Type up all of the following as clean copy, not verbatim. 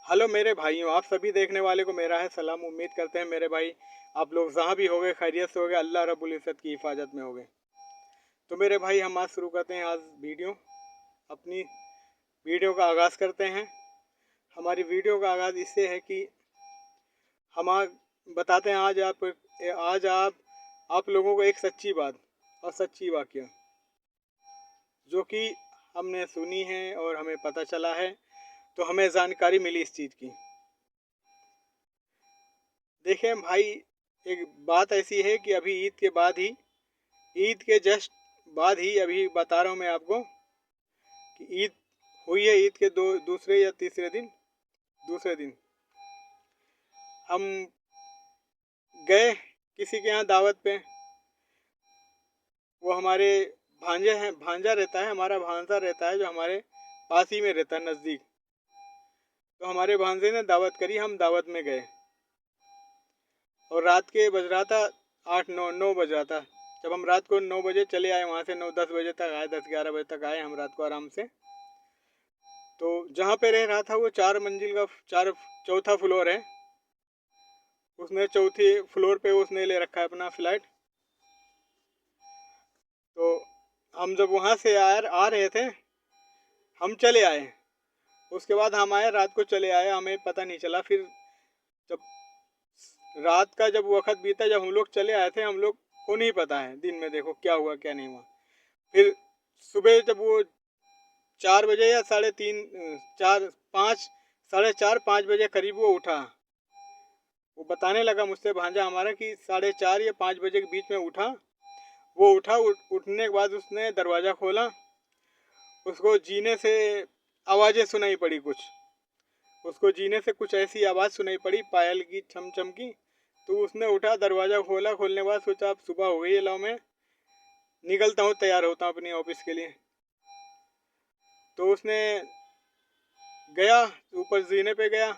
Hello मेरे भाइयों, आप सभी देखने वाले को मेरा है सलाम। उम्मीद करते हैं मेरे भाई आप लोग जहाँ भी होंगे खैरियत से होंगे, अल्लाह रब्बुल इज़्ज़त की हिफाजत में होंगे। तो मेरे भाई हम आज शुरू करते हैं आज अपनी वीडियो का आगाज़ करते हैं। हमारी वीडियो का आगाज़ इससे है कि हम आज बताते हैं आज आप लोगों को एक सच्ची बात और सच्ची वाकया जो कि हमने सुनी है और हमें पता चला है, तो हमें जानकारी मिली इस चीज़ की। देखें भाई, एक बात ऐसी है कि अभी ईद के जस्ट बाद ही अभी बता रहा हूँ मैं आपको कि ईद हुई है। ईद के दूसरे या दूसरे दिन हम गए किसी के यहाँ दावत पे। वो हमारे भांजा रहता है, हमारा भांजा रहता है जो हमारे पास ही में रहता है, नज़दीक। तो हमारे भांजे ने दावत करी, हम दावत में गए और रात के बज रहा था 8-9 बज रहा था। जब हम रात को 9 बजे चले आए वहाँ से, 9-10 बजे तक आए, 10-11 बजे तक आए हम रात को आराम से। तो जहाँ पे रह रहा था वो 4 मंजिल का चौथा फ्लोर है। उसने चौथी फ्लोर पे उसने ले रखा है अपना फ्लैट। तो हम जब वहाँ से आ रहे थे, हम चले आए। उसके बाद हम आए, रात को चले आए, हमें पता नहीं चला। फिर जब रात का जब वक्त बीता, जब हम लोग चले आए थे, हम लोग को नहीं पता है दिन में देखो क्या हुआ क्या नहीं हुआ। फिर सुबह जब वो 4 बजे या 4:30 5 बजे करीब वो उठा। वो बताने लगा मुझसे भांजा हमारा कि 4:30 या 5 बजे के बीच में उठा। वो उठने के बाद उसने दरवाज़ा खोला। उसको जीने से आवाज़ें सुनाई पड़ी कुछ ऐसी आवाज़ सुनाई पड़ी, पायल की, छम की। तो उसने उठा, दरवाज़ा खोला। खोलने के बाद सोचा अब सुबह हो गई है, लाओ मैं निकलता हूँ, तैयार होता हूँ अपनी ऑफिस के लिए। तो उसने गया, ऊपर जीने पे गया।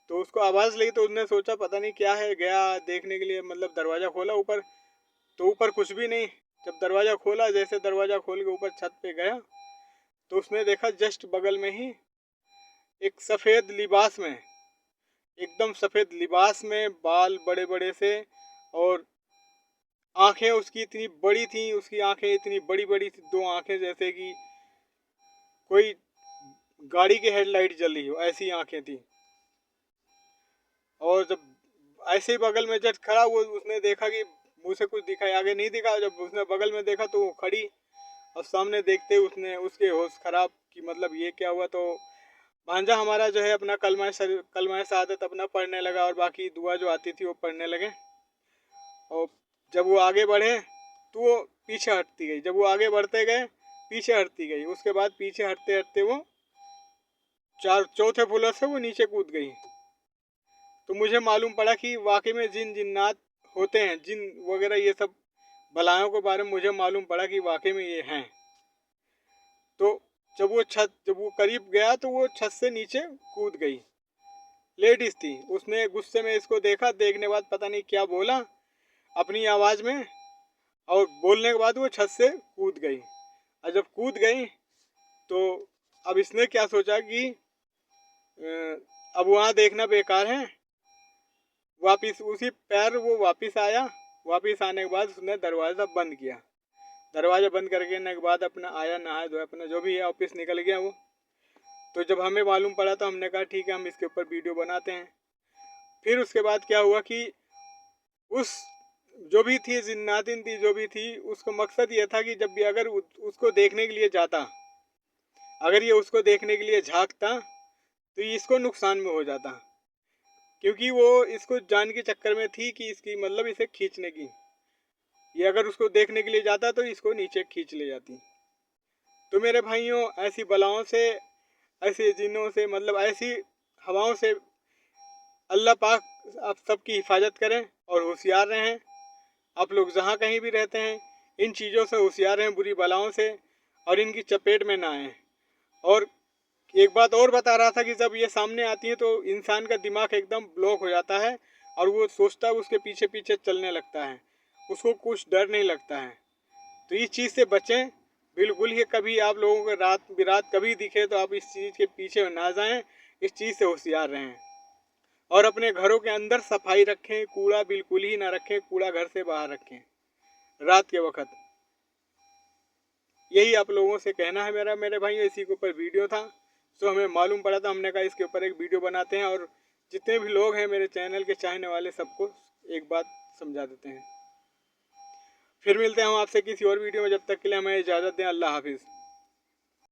तो उसको आवाज़ लगी तो उसने सोचा पता नहीं क्या है, गया देखने के लिए, मतलब दरवाज़ा खोला ऊपर, तो ऊपर कुछ भी नहीं। जब दरवाज़ा खोला, जैसे दरवाज़ा खोल के ऊपर छत पे गया, तो उसने देखा जस्ट बगल में ही एक सफ़ेद लिबास में, एकदम सफ़ेद लिबास में, बाल बड़े बड़े से, और आंखें उसकी इतनी बड़ी थी, उसकी आंखें इतनी बड़ी बड़ी थी, 2 आंखें जैसे कि कोई गाड़ी की हेडलाइट जल रही हो, ऐसी आंखें थी। और जब ऐसे ही बगल में जब खड़ा, वो उसने देखा कि मुँह से कुछ दिखा, आगे नहीं दिखा। जब उसने बगल में देखा तो वो खड़ी, और सामने देखते उसने उसके होश खराब कि मतलब ये क्या हुआ। तो भांजा हमारा जो है अपना कलमा शहादत अपना पढ़ने लगा, और बाकी दुआ जो आती थी वो पढ़ने लगे। और जब वो आगे बढ़े तो वो पीछे हटती गई, जब वो आगे बढ़ते गए पीछे हटती गई। उसके बाद पीछे हटते हटते वो चौथे फ्लोर से वो नीचे कूद गई। तो मुझे मालूम पड़ा कि वाकई में जिन्नात होते हैं, जिन वगैरह ये सब बलायों के बारे में मुझे मालूम पड़ा कि वाकई में ये हैं। तो जब वो करीब गया तो वो छत से नीचे कूद गई। लेडीज थी, उसने गुस्से में इसको देखा, देखने के बाद पता नहीं क्या बोला अपनी आवाज़ में, और बोलने के बाद वो छत से कूद गई। और जब कूद गई तो अब इसने क्या सोचा कि अब वहाँ देखना बेकार है। वापिस उसी पैर वो वापिस आया। वापिस आने के बाद उसने दरवाज़ा बंद किया। दरवाज़ा बंद करके के बाद अपना आया, नहाया धोया, अपना जो भी है ऑफिस निकल गया वो। तो जब हमें मालूम पड़ा तो हमने कहा ठीक है, हम इसके ऊपर वीडियो बनाते हैं। फिर उसके बाद क्या हुआ कि उस जो भी थी जिन्नातिन थी, जो भी थी, उसका मकसद ये था कि जब भी अगर उसको देखने के लिए जाता, अगर ये उसको देखने के लिए झांकता तो इसको नुकसान में हो जाता, क्योंकि वो इसको जान के चक्कर में थी कि इसकी मतलब इसे खींचने की। ये अगर उसको देखने के लिए जाता तो इसको नीचे खींच ले जाती। तो मेरे भाइयों, ऐसी बलाओं से, ऐसे जिन्नों से, मतलब ऐसी हवाओं से अल्लाह पाक आप सबकी हिफाजत करें और होशियार रहें। आप लोग जहाँ कहीं भी रहते हैं, इन चीज़ों से होशियार रहें, बुरी बलाओं से, और इनकी चपेट में ना आएँ। और एक बात और बता रहा था कि जब ये सामने आती है तो इंसान का दिमाग एकदम ब्लॉक हो जाता है, और वो सोचता है, उसके पीछे पीछे चलने लगता है, उसको कुछ डर नहीं लगता है। तो इस चीज़ से बचें बिल्कुल ही। कभी आप लोगों को रात बिरात कभी दिखे तो आप इस चीज़ के पीछे ना जाएं इस चीज़ से होशियार रहें और अपने घरों के अंदर सफाई रखें, कूड़ा बिल्कुल ही ना रखें, कूड़ा घर से बाहर रखें रात के वक्त। यही आप लोगों से कहना है मेरा, मेरे भाई। इसी के ऊपर वीडियो था, तो हमें मालूम पड़ा था, हमने कहा इसके ऊपर एक वीडियो बनाते हैं और जितने भी लोग हैं मेरे चैनल के चाहने वाले सबको एक बात समझा देते हैं। फिर मिलते हैं हम आपसे किसी और वीडियो में, जब तक के लिए हमें इजाज़त दें। अल्लाह हाफिज़।